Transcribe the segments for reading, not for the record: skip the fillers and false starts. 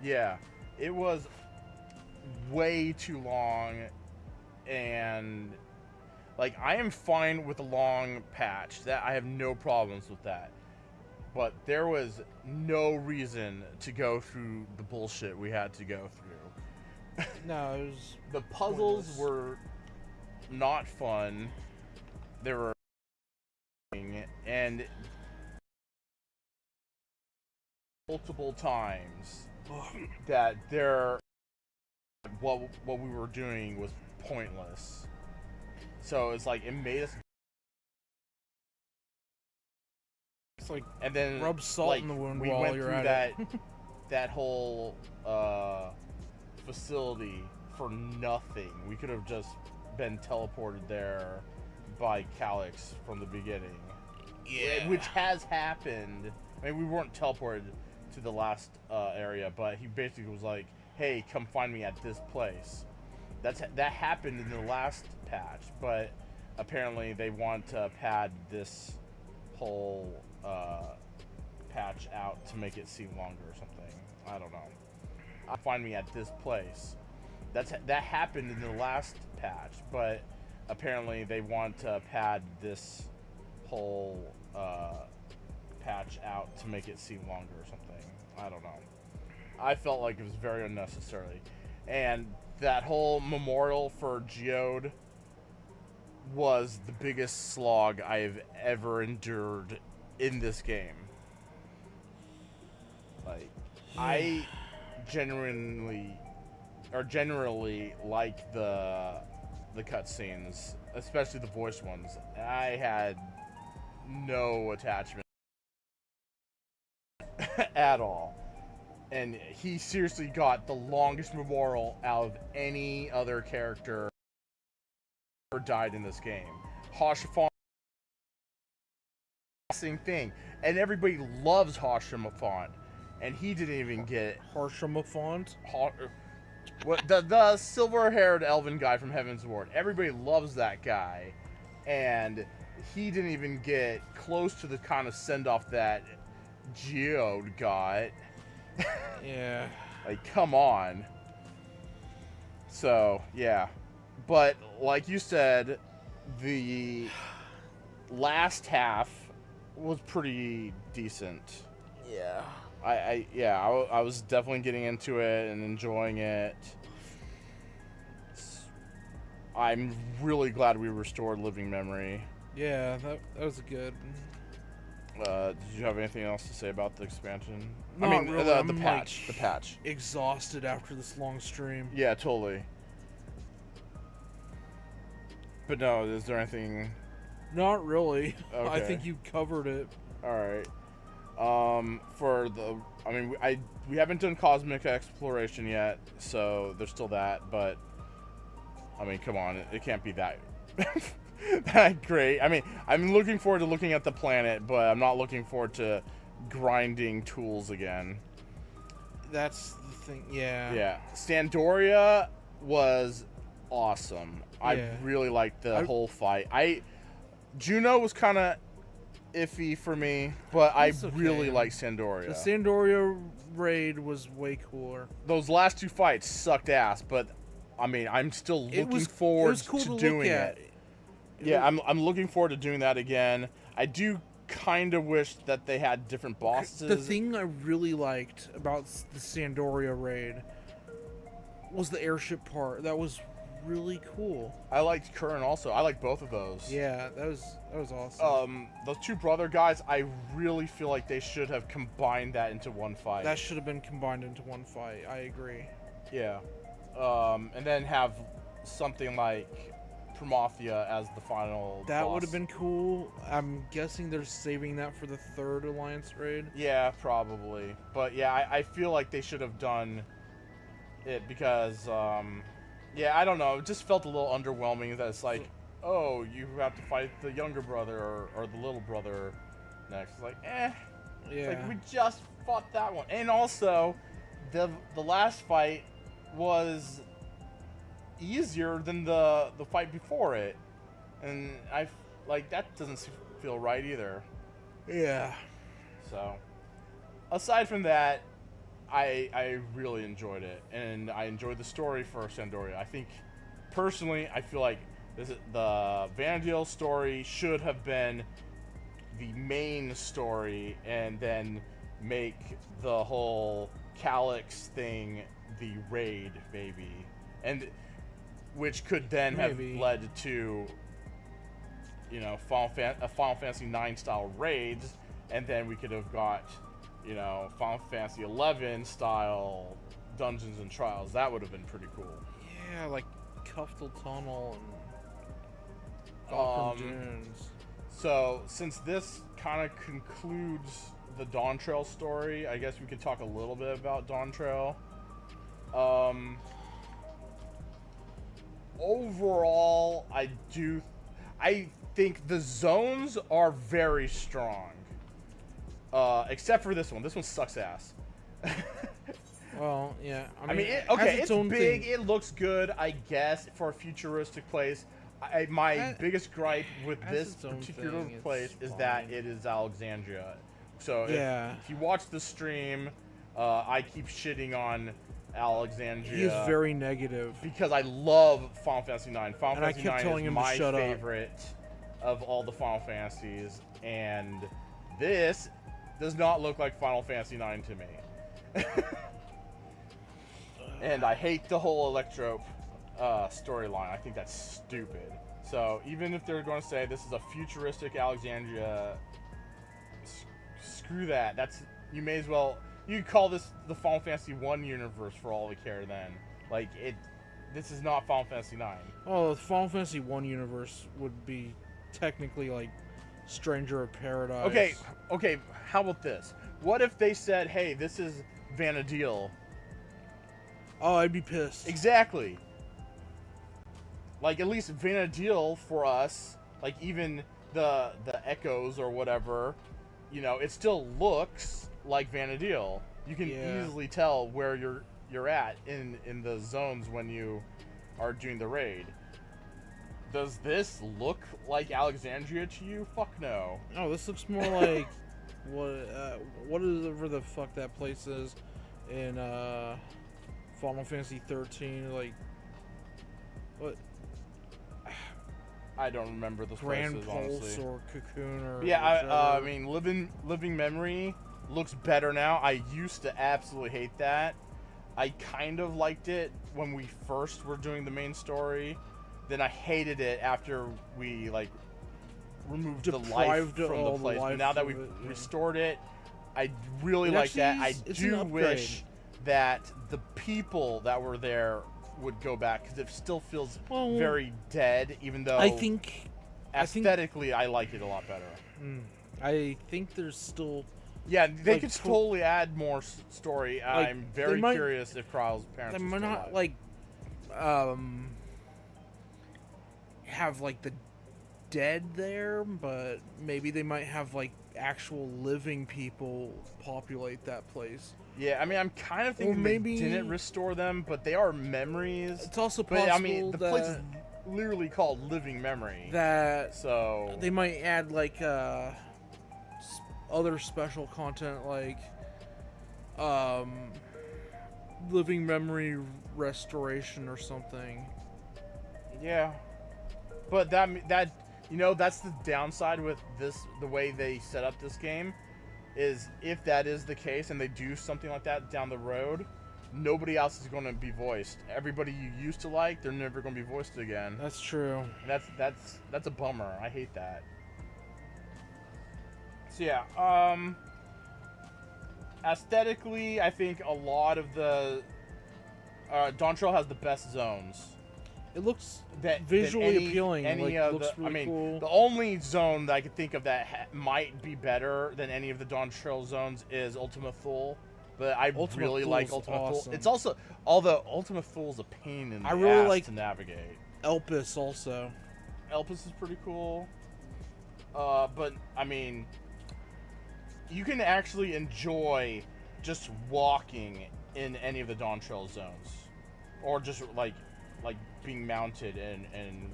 Yeah, it was way too long, and like I am fine with a long patch. That I have no problems with that. But there was no reason to go through the bullshit we had to go through. No, it was The puzzles pointless. were not fun. They were and multiple times that what we were doing was pointless. So it's like it made us. It's like And then rub salt like, in the wound we while went you're through at that it. that whole facility for nothing. We could have just been teleported there by Calyx from the beginning. Yeah. Which has happened. I mean, we weren't teleported to the last area, but he basically was like, "Hey, come find me at this place." That happened in the last patch, but apparently they want to pad this whole patch out to make it seem longer or something. I don't know. Find me at this place. That happened in the last patch, but apparently they want to pad this whole patch out to make it seem longer or something. I don't know. I felt like it was very unnecessary. And that whole memorial for Geode was the biggest slog I've ever endured in this game. Like, I generally like the cutscenes, especially the voice ones. I had no attachment at all. And he seriously got the longest memorial out of any other character who died in this game. Hoshifon, same thing. And everybody loves Hoshifon. And he didn't even get Harshamafont. What the silver-haired elven guy from Heaven's Ward. Everybody loves that guy, and he didn't even get close to the kind of send-off that Geode got. Yeah. Like, come on. So yeah, but like you said, the last half was pretty decent. Yeah. I was definitely getting into it and enjoying it. I'm really glad we restored Living Memory. Yeah, that was good. Did you have anything else to say about the expansion? Not really. The I'm, patch. like, The patch. Exhausted after this long stream. Yeah, totally. But no, is there anything? Not really. Okay. I think you covered it. All right. We haven't done cosmic exploration yet, so there's still that. But I mean, come on, it can't be that that great. I mean, I'm looking forward to looking at the planet, but I'm not looking forward to grinding tools again. That's the thing. Yeah. Yeah, Sandoria was awesome. Yeah. I really liked the whole fight. Juno was kind of iffy for me, but I really like Sandoria. The Sandoria raid was way cooler. Those last two fights sucked ass, but I mean, I'm still looking forward to doing it. Yeah, I'm looking forward to doing that again. I do kind of wish that they had different bosses. The thing I really liked about the Sandoria raid was the airship part. That was really cool. I liked Curran also. I like both of those. Yeah, that was awesome. Those two brother guys, I really feel like they should have combined that into one fight. That should have been combined into one fight. I agree. Yeah. And then have something like Promothea as the final That boss. would have been cool. I'm guessing they're saving that for the third Alliance raid. Yeah, probably. But yeah, I feel like they should have done it because, yeah, I don't know. It just felt a little underwhelming that it's like, oh, you have to fight the younger brother or the little brother next. It's like, eh. Yeah. It's like, we just fought that one. And also, the last fight was easier than the fight before it. And that doesn't feel right either. Yeah. So, aside from that, I really enjoyed it, and I enjoyed the story for Sandoria. I think, personally, I feel like the Vanadil story should have been the main story, and then make the whole Calyx thing the raid, maybe, and which could then Maybe. have led to, you know, Final Fantasy IX style raids, and then we could have got, you know, Final Fantasy XI style dungeons and trials. That would have been pretty cool. Yeah, like Kuftal Tunnel and Gotham Dunes. So, since this kind of concludes the Dawn Trail story, I guess we could talk a little bit about Dawn Trail. Overall, I think the zones are very strong. Except for this one. This one sucks ass. Well, yeah. I mean, it okay, has it's own big. thing. It looks good, I guess, for a futuristic place. My biggest gripe with this its own particular thing, it's place is that fine. it is Alexandria. So Yeah. if you watch the stream, I keep shitting on Alexandria. He is very negative. because I love Final Fantasy IX. Final And I Fantasy kept IX telling is him to my shut up. favorite of all the Final Fantasies, and this does not look like Final Fantasy IX to me. And I hate the whole Electro storyline. I think that's stupid. So even if they're going to say this is a futuristic Alexandria, screw that. You may as well, you could call this the Final Fantasy 1 universe for all we care then. Like, this is not Final Fantasy 9. Oh, the Final Fantasy 1 universe would be technically like Stranger of Paradise. Okay, how about this? What if they said, hey, this is Vanadil? Oh, I'd be pissed. Exactly. Like, at least Vanadil for us, like even the echoes or whatever, you know, it still looks like Vanadil. You can easily tell where you're at in the zones when you are doing the raid. Does this look like Alexandria to you? Fuck no. Oh, this looks more like whatever the fuck that place is in Final Fantasy 13. Like, what? I don't remember those Grand places, Pulse honestly. or Cocoon or Yeah, I whichever. mean, Living Memory looks better now. I used to absolutely hate that. I kind of liked it when we first were doing the main story. Then I hated it after we like removed the life Deprived from all the the place. But life now that from we've it, yeah. restored it, I really It like that. actually I it's an do upgrade. wish that the people that were there would go back, because it still feels very dead, even though I think aesthetically I like it a lot better. I think there's still Yeah, they like, could totally add more story. like, I'm very might- curious if Kryle's parents they are might still not alive. like have like the dead there, but maybe they might have like actual living people populate that place. Yeah, I mean, I'm kind of thinking maybe- they didn't restore them, but they are memories. It's also But possible I mean, the place is that literally called Living Memory. that So they might add like other special content like living memory restoration or something. yeah, but that you know, that's the downside with the way they set up this game, is if that is the case and they do something like that down the road, nobody else is going to be voiced. Everybody you used to like, they're never going to be voiced again. That's true. And that's a bummer. I hate that. So yeah, aesthetically, I think a lot of the Dawn Trail has the best zones. It looks That visually appealing. Any like, of looks the, really I mean, cool. the only zone that I could think of that might be better than any of the Dawn Trail zones is Ultima Thule. But I Ultima really Thule's like Ultima awesome. Thule. It's also, although Ultima Thule's a pain in the I really ass like- to navigate. Elpis also. Elpis is pretty cool. But I mean, you can actually enjoy just walking in any of the Dawn Trail zones, or just like being mounted and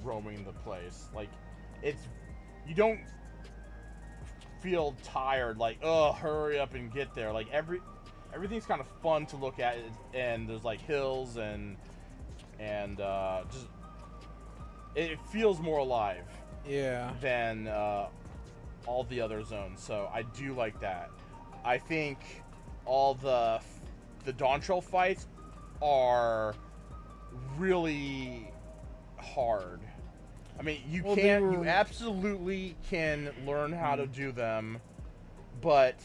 roaming the place. Like, you don't feel tired. Like, oh, hurry up and get there. Like every everything's kind of fun to look at, and there's like hills and just it feels more alive. Yeah. Than all the other zones, so I do like that. I think all the Dawn Trail fights are really hard. I mean, you absolutely can learn how to do them, but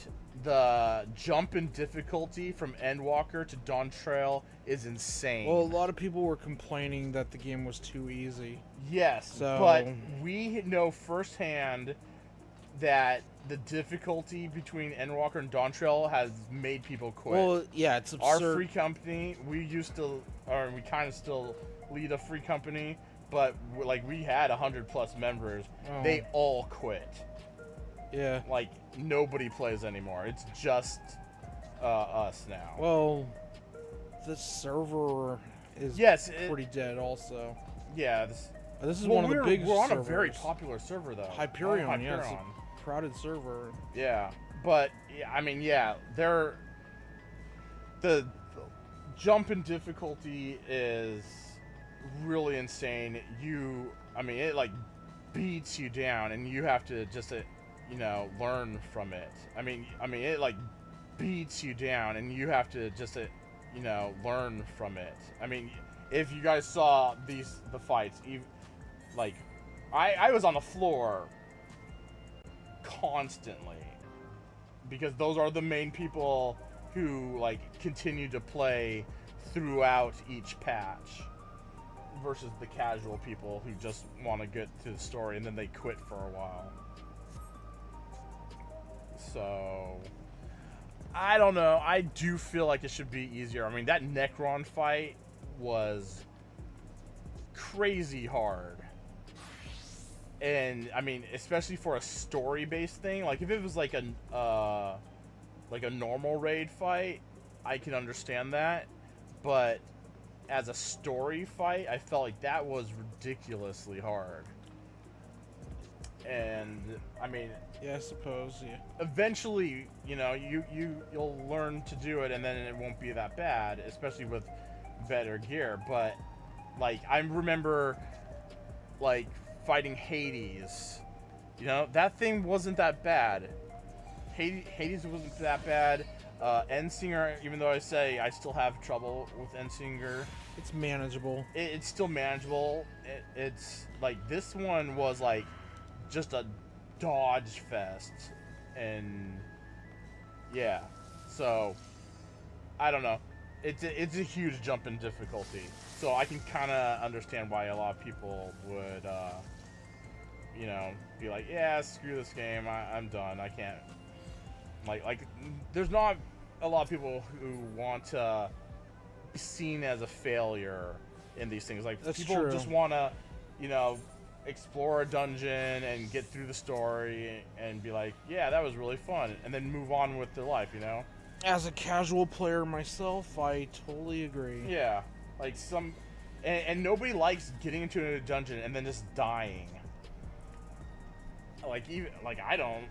the jump in difficulty from Endwalker to Dawn Trail is insane. Well, a lot of people were complaining that the game was too easy. Yes, but we know firsthand that the difficulty between Endwalker and Dawn Trail has made people quit. Well, yeah, it's absurd. Our free company, we kind of still lead a free company, but like we had 100+ members. Oh. They all quit. Yeah. Like nobody plays anymore. It's just us now. Well, the server is pretty dead also. Yeah. This is one of the biggest We're on servers. A very popular server, though. Hyperion, yeah, it's a crowded server. Yeah, but, I mean, yeah, the jump in difficulty is really insane. It, like, beats you down, and you have to just, learn from it. I mean, it, like, beats you down, and you have to just, learn from it. I mean, if you guys saw the fights, like, I was on the floor constantly because those are the main people who, like, continue to play throughout each patch versus the casual people who just want to get to the story and then they quit for a while. So, I don't know. I do feel like it should be easier. I mean, that Necron fight was crazy hard. And I mean, especially for a story-based thing, like if it was like a normal raid fight, I can understand that. But as a story fight, I felt like that was ridiculously hard. And I mean, yeah, I suppose, yeah. Eventually, you'll learn to do it, and then it won't be that bad, especially with better gear. But like, I remember like fighting Hades, that thing wasn't that bad. Hades wasn't that bad. Endsinger, even though I say I still have trouble with Endsinger, it's manageable. It's still manageable. It's like this one was like just a dodge fest, and yeah, so I don't know. It's a huge jump in difficulty, so I can kind of understand why a lot of people would be like, yeah, screw this game, I'm done, I can't. Like there's not a lot of people who want to be seen as a failure in these things. Like, that's people true. Just want to, explore a dungeon and get through the story and be like, yeah, that was really fun, and then move on with their life, As a casual player myself, I totally agree. Yeah, like and nobody likes getting into a dungeon and then just dying. Like, even like I don't,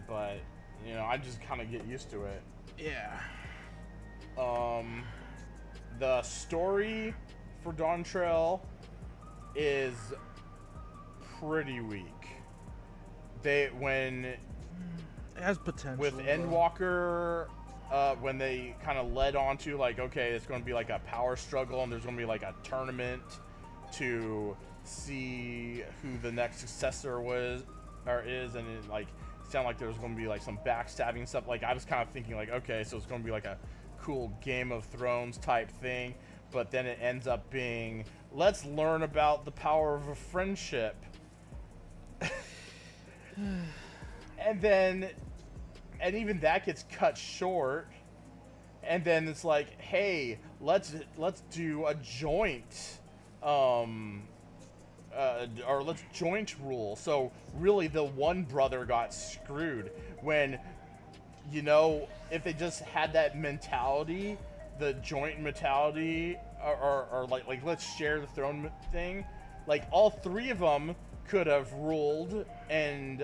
but I just kind of get used to it. Yeah. The story for Dawn Trail is pretty weak. It has potential with Endwalker. When they kind of led on to, like, okay, it's going to be like a power struggle, and there's going to be like a tournament to see who the next successor is, and it like sounded like there was going to be like some backstabbing stuff. Like, I was kind of thinking like, okay, so it's going to be like a cool Game of Thrones type thing, but then it ends up being, let's learn about the power of a friendship. And even that gets cut short, and then it's like, hey, let's do a joint, or let's joint rule. So really, the one brother got screwed when, if they just had that mentality, the joint mentality, or like let's share the throne thing, like all three of them could have ruled, and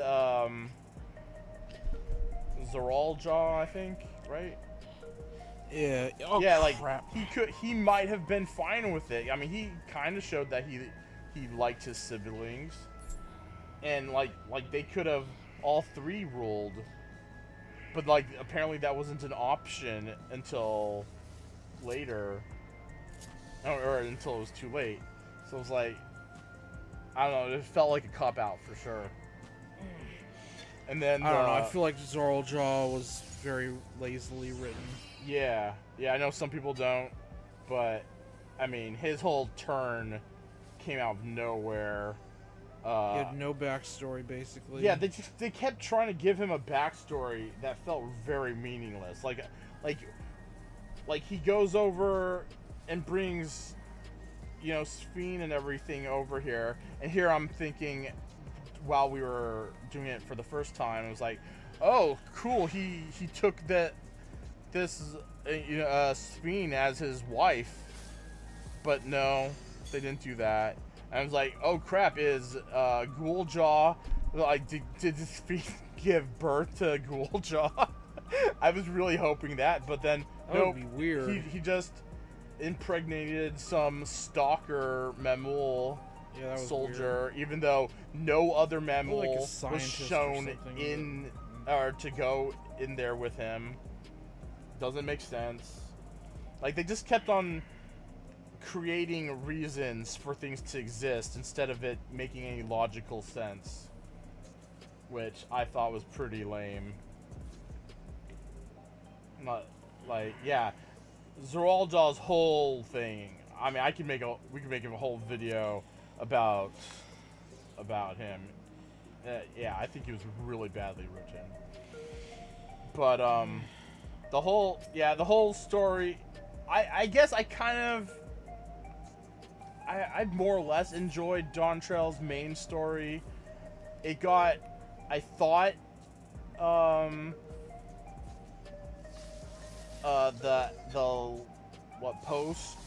Zoraljaw, I think, right? Yeah. Oh, Yeah, like crap. he might have been fine with it. I mean, he kind of showed that he liked his siblings, and like they could have all three ruled, but like apparently that wasn't an option until later, or until it was too late. So it was like, I don't know, it felt like a cop out for sure. And then I don't know. I feel like Zoraljaw was very lazily written. Yeah, I know some people don't, but I mean, his whole turn came out of nowhere. He had no backstory, basically. Yeah, they kept trying to give him a backstory that felt very meaningless. Like he goes over and brings, you know, Sphene and everything over here, and here I'm thinking, while we were doing it for the first time, it was like, oh, cool. He took this Sphene as his wife, but no, they didn't do that. And I was like, oh crap, is Ghouljaw, like, did Sphene give birth to Ghouljaw? I was really hoping that, but then that would be weird. He just impregnated some stalker Memul soldier, weird. Even though no other Memul like was shown in or to go in there with him. Doesn't make sense. Like, they just kept on creating reasons for things to exist instead of it making any logical sense, which I thought was pretty lame. Not like, yeah, Zoraljaw's whole thing. I mean, we could make a whole video about him. Yeah, I think he was really badly written. But the whole story, I guess I more or less enjoyed Dawntrail's main story. It got, I thought, the post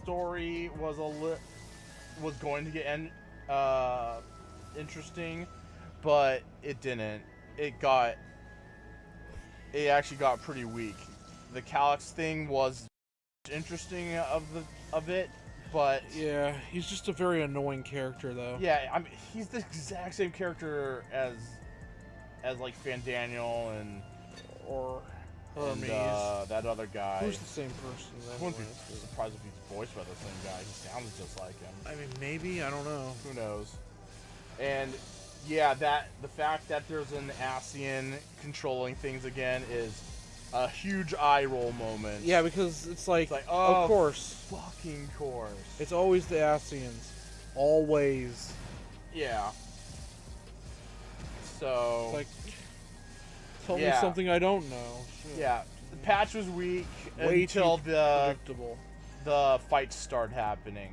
story was going to get interesting, but it didn't. It actually got pretty weak. The Calyx thing was interesting of it, but yeah, he's just a very annoying character, though. Yeah, I mean, he's the exact same character as like Fandaniel or Hermes. That other guy. Who's the same person? I wouldn't be surprised if he's voiced by the same guy. He sounds just like him. I mean, maybe, I don't know. Who knows? And yeah, the fact that there's an Ascian controlling things again is a huge eye roll moment. Yeah, because it's like oh, of course. Fucking course. It's always the Ascians. Always. Yeah. So it's like, tell me something I don't know. Shit. Yeah. The patch was weak Way until too predictable. The fights start happening.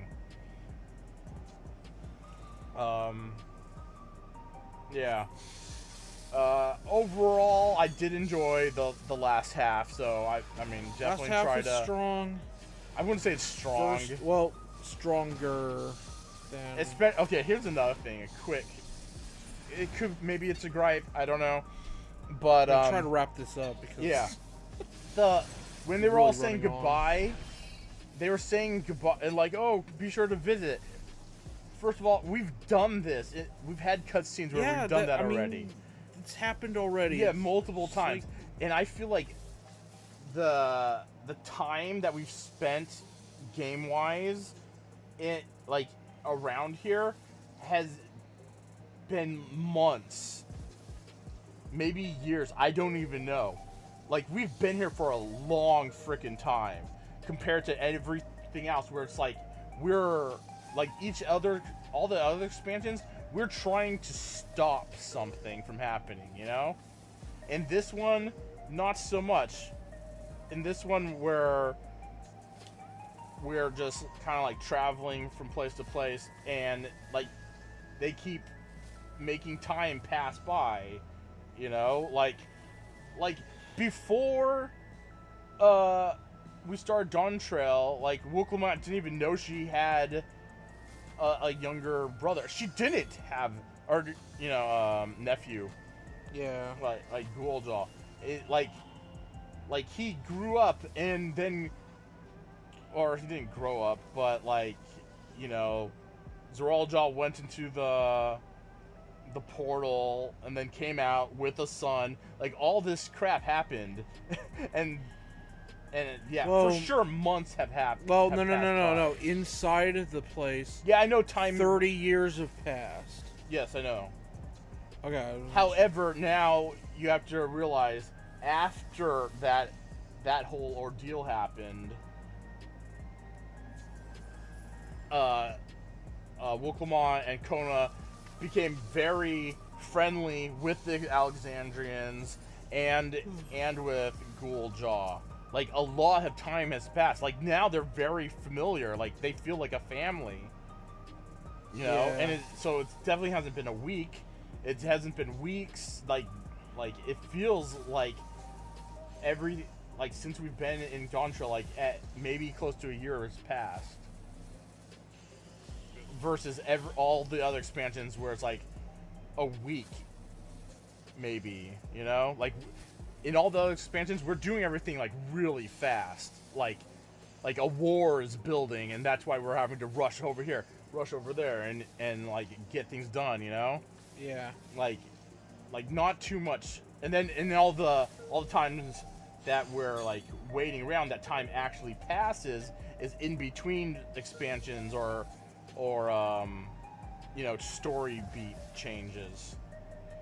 Yeah. Overall, I did enjoy the last half, so I mean, definitely last half try is to. Strong. I wouldn't say it's strong. Stronger than. Okay, here's another thing. Maybe it's a gripe. I don't know, but I'm trying to wrap this up because. Yeah. When they were all saying goodbye, they were saying goodbye and like, oh, be sure to visit. First of all, we've done this. We've had cutscenes where we've done that already. It's happened already. Yeah, multiple times. And I feel like the time that we've spent game-wise around here has been months. Maybe years. I don't even know. Like, we've been here for a long freaking time compared to everything else where it's like we're like all the other expansions, we're trying to stop something from happening, you know? In this one, not so much. In this one, we're just kind of like traveling from place to place, and like they keep making time pass by, you know? Like before we started Dawntrail, like Wooklamont didn't even know she had a younger brother. She didn't have, or nephew. Yeah. Like Ghouljaw. like he grew up and then, or he didn't grow up, but like, you know, Zoraljal went into the portal and then came out with a son. Like all this crap happened, and yeah, Well, for sure months have happened. Well, no. Inside of the place, Yeah, I know time. 30 years have passed. Yes, I know. Okay. However, now you have to realize after that whole ordeal happened, Wuklamon and Kona became very friendly with the Alexandrians and with Ghoul-Jaw. Like a lot of time has passed. Like now they're very familiar. Like they feel like a family. You know, Yeah. and so it definitely hasn't been a week. It hasn't been weeks. Like it feels like since we've been in Dawntrail, like at maybe close to a year has passed. Versus all the other expansions where it's like a week, maybe, you know? Like in all the other expansions, we're doing everything like really fast. Like a war is building, and that's why we're having to rush over here, rush over there, and like get things done, you know? Yeah. Like not too much. And then in all the times that we're like waiting around, that time actually passes is in between expansions or you know, story beat changes.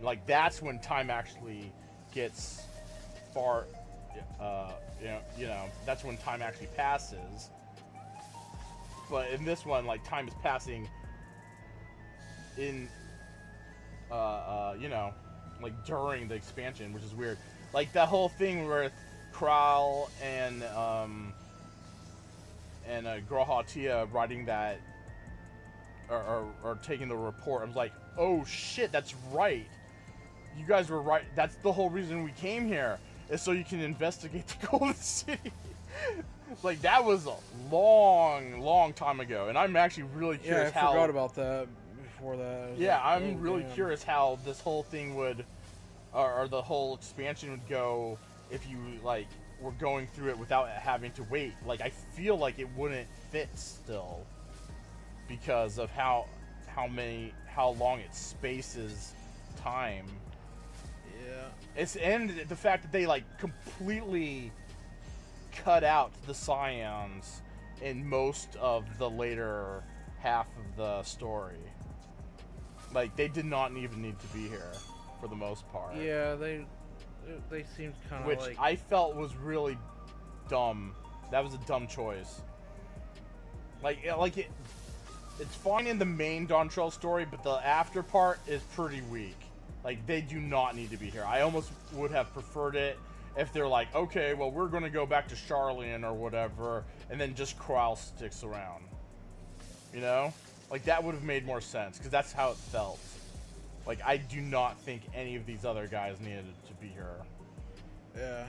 Like that's when time actually gets far, you know, that's when time actually passes. But in this one, like time is passing in, you know, like during the expansion, which is weird. Like that whole thing with Kral and Grahatia writing that. Or taking the report. I was like, oh shit, that's right. You guys were right. That's the whole reason we came here, is so you can investigate the Golden City. Like that was a long time ago, and I'm actually really curious I forgot about that before that. Yeah, like, I'm really curious how this whole thing would, or the whole expansion would go if you like were going through it without having to wait. Like I feel like it wouldn't fit still. Because of how long it spaces time. Yeah. And the fact that they like completely cut out the Scions in most of the later half of the story. Like they did not even need to be here for the most part. Yeah, they seemed kind of which like... I felt was really dumb. That was a dumb choice. It's fine in the main Dawntrail story, but the after part is pretty weak. Like, they do not need to be here. I almost would have preferred it if they're like, okay, well, we're going to go back to Charlian or whatever, and then just Kral sticks around. You know? Like, that would have made more sense, because that's how it felt. Like, I do not think any of these other guys needed to be here. Yeah.